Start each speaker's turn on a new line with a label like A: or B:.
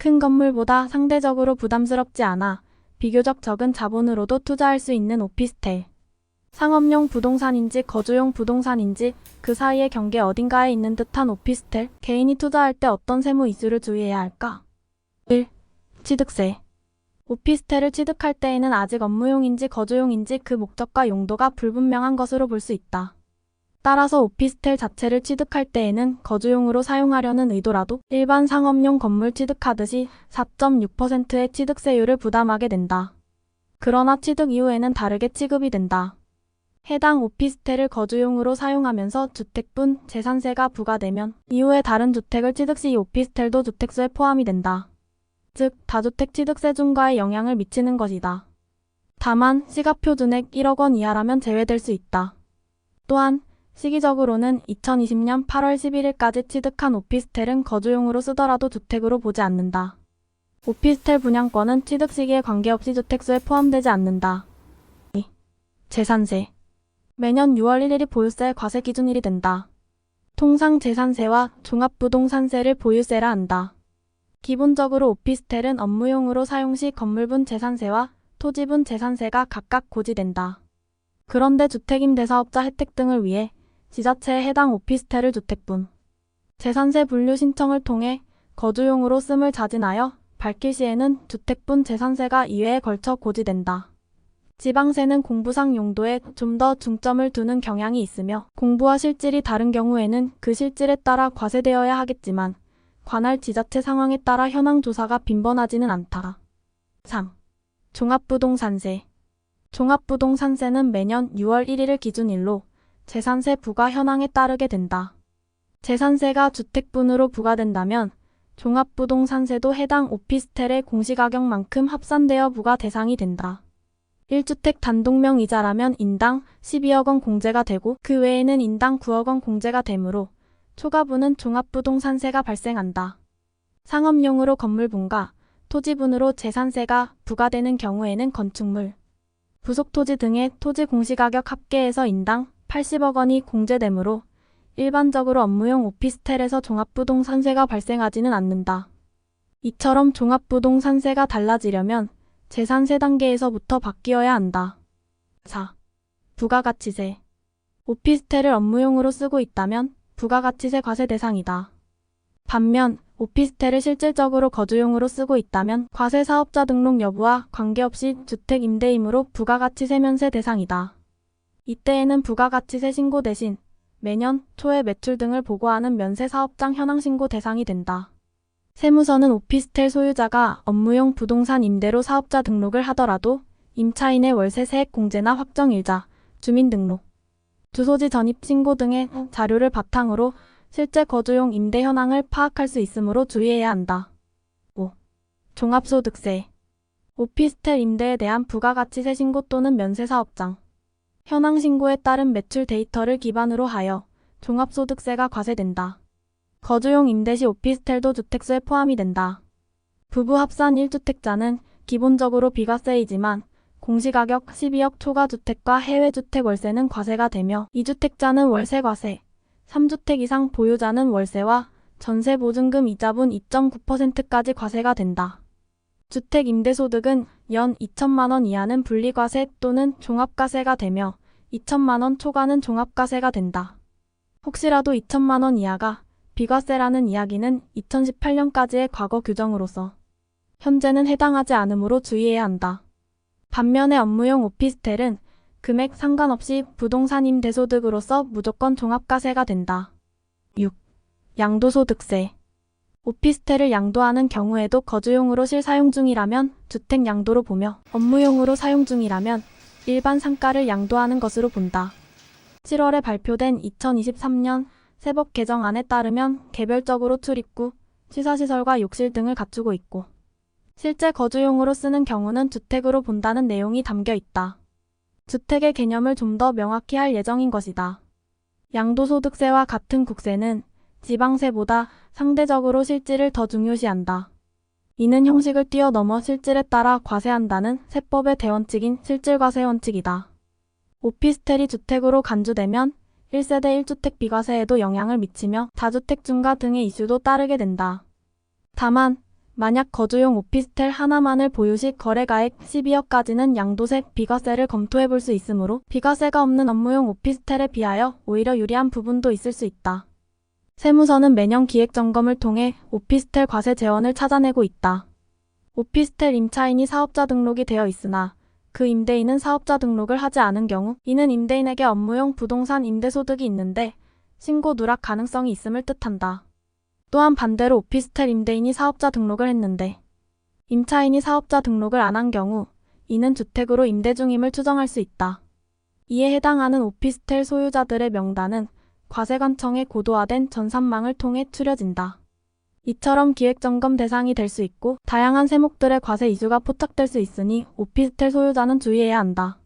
A: 큰 건물보다 상대적으로 부담스럽지 않아 비교적 적은 자본으로도 투자할 수 있는 오피스텔. 상업용 부동산인지 거주용 부동산인지 그 사이의 경계 어딘가에 있는 듯한 오피스텔. 개인이 투자할 때 어떤 세무 이슈를 주의해야 할까? 1. 취득세. 오피스텔을 취득할 때에는 아직 업무용인지 거주용인지 그 목적과 용도가 불분명한 것으로 볼 수 있다. 따라서 오피스텔 자체를 취득할 때에는 거주용으로 사용하려는 의도라도 일반 상업용 건물 취득하듯이 4.6%의 취득세율을 부담하게 된다. 그러나 취득 이후에는 다르게 취급이 된다. 해당 오피스텔을 거주용으로 사용하면서 주택분 재산세가 부과되면 이후에 다른 주택을 취득 시 이 오피스텔도 주택수에 포함이 된다. 즉, 다주택 취득세 중과에 영향을 미치는 것이다. 다만 시가표 준액 1억 원 이하라면 제외될 수 있다. 또한 시기적으로는 2020년 8월 11일까지 취득한 오피스텔은 거주용으로 쓰더라도 주택으로 보지 않는다. 오피스텔 분양권은 취득 시기에 관계없이 주택수에 포함되지 않는다. 2. 재산세. 매년 6월 1일이 보유세 과세 기준일이 된다. 통상 재산세와 종합부동산세를 보유세라 한다. 기본적으로 오피스텔은 업무용으로 사용 시 건물분 재산세와 토지분 재산세가 각각 고지된다. 그런데 주택임대사업자 혜택 등을 위해 지자체에 해당 오피스텔을 주택분 재산세 분류 신청을 통해 거주용으로 씀을 자진하여 밝힐 시에는 주택분 재산세가 2회에 걸쳐 고지된다. 지방세는 공부상 용도에 좀 더 중점을 두는 경향이 있으며 공부와 실질이 다른 경우에는 그 실질에 따라 과세되어야 하겠지만 관할 지자체 상황에 따라 현황 조사가 빈번하지는 않다. 3. 종합부동산세. 종합부동산세는 매년 6월 1일을 기준일로 재산세 부과 현황에 따르게 된다. 재산세가 주택분으로 부과된다면 종합부동산세도 해당 오피스텔의 공시가격만큼 합산되어 부과 대상이 된다. 1주택 단독명 이자라면 인당 12억 원 공제가 되고 그 외에는 인당 9억 원 공제가 되므로 초과분은 종합부동산세가 발생한다. 상업용으로 건물분과 토지분으로 재산세가 부과되는 경우에는 건축물, 부속토지 등의 토지 공시가격 합계에서 인당 80억 원이 공제되므로 일반적으로 업무용 오피스텔에서 종합부동산세가 발생하지는 않는다. 이처럼 종합부동산세가 달라지려면 재산세 단계에서부터 바뀌어야 한다. 4. 부가가치세. 오피스텔을 업무용으로 쓰고 있다면 부가가치세 과세 대상이다. 반면 오피스텔을 실질적으로 거주용으로 쓰고 있다면 과세 사업자 등록 여부와 관계없이 주택 임대이므로 부가가치세 면세 대상이다. 이때에는 부가가치세 신고 대신 매년 초에 매출 등을 보고하는 면세사업장 현황신고 대상이 된다. 세무서는 오피스텔 소유자가 업무용 부동산 임대로 사업자 등록을 하더라도 임차인의 월세 세액 공제나 확정일자, 주민등록, 주소지 전입신고 등의 자료를 바탕으로 실제 거주용 임대 현황을 파악할 수 있으므로 주의해야 한다. 5. 종합소득세. 오피스텔 임대에 대한 부가가치세 신고 또는 면세사업장 현황 신고에 따른 매출 데이터를 기반으로 하여 종합소득세가 과세된다. 거주용 임대 시 오피스텔도 주택수에 포함이 된다. 부부 합산 1주택자는 기본적으로 비과세이지만 공시가격 12억 초과주택과 해외주택 월세는 과세가 되며 2주택자는 월세 과세, 3주택 이상 보유자는 월세와 전세보증금 이자분 2.9%까지 과세가 된다. 주택 임대소득은 연 2천만 원 이하는 분리과세 또는 종합과세가 되며 2천만 원 초과는 종합과세가 된다. 혹시라도 2천만 원 이하가 비과세라는 이야기는 2018년까지의 과거 규정으로서 현재는 해당하지 않으므로 주의해야 한다. 반면에 업무용 오피스텔은 금액 상관없이 부동산 임대소득으로서 무조건 종합과세가 된다. 6. 양도소득세. 오피스텔을 양도하는 경우에도 거주용으로 실사용 중이라면 주택 양도로 보며 업무용으로 사용 중이라면 일반 상가를 양도하는 것으로 본다. 7월에 발표된 2023년 세법 개정안에 따르면 개별적으로 출입구, 취사시설과 욕실 등을 갖추고 있고 실제 거주용으로 쓰는 경우는 주택으로 본다는 내용이 담겨 있다. 주택의 개념을 좀 더 명확히 할 예정인 것이다. 양도소득세와 같은 국세는 지방세보다 상대적으로 실질을 더 중요시한다. 이는 형식을 뛰어넘어 실질에 따라 과세한다는 세법의 대원칙인 실질과세 원칙이다. 오피스텔이 주택으로 간주되면 1세대 1주택 비과세에도 영향을 미치며 다주택 중과 등의 이슈도 따르게 된다. 다만 만약 거주용 오피스텔 하나만을 보유 시 거래가액 12억까지는 양도세, 비과세를 검토해 볼 수 있으므로 비과세가 없는 업무용 오피스텔에 비하여 오히려 유리한 부분도 있을 수 있다. 세무서는 매년 기획점검을 통해 오피스텔 과세 재원을 찾아내고 있다. 오피스텔 임차인이 사업자 등록이 되어 있으나 그 임대인은 사업자 등록을 하지 않은 경우 이는 임대인에게 업무용 부동산 임대소득이 있는데 신고 누락 가능성이 있음을 뜻한다. 또한 반대로 오피스텔 임대인이 사업자 등록을 했는데 임차인이 사업자 등록을 안 한 경우 이는 주택으로 임대 중임을 추정할 수 있다. 이에 해당하는 오피스텔 소유자들의 명단은 과세관청에 고도화된 전산망을 통해 추려진다. 이처럼 기획점검 대상이 될 수 있고 다양한 세목들의 과세 이슈가 포착될 수 있으니 오피스텔 소유자는 주의해야 한다.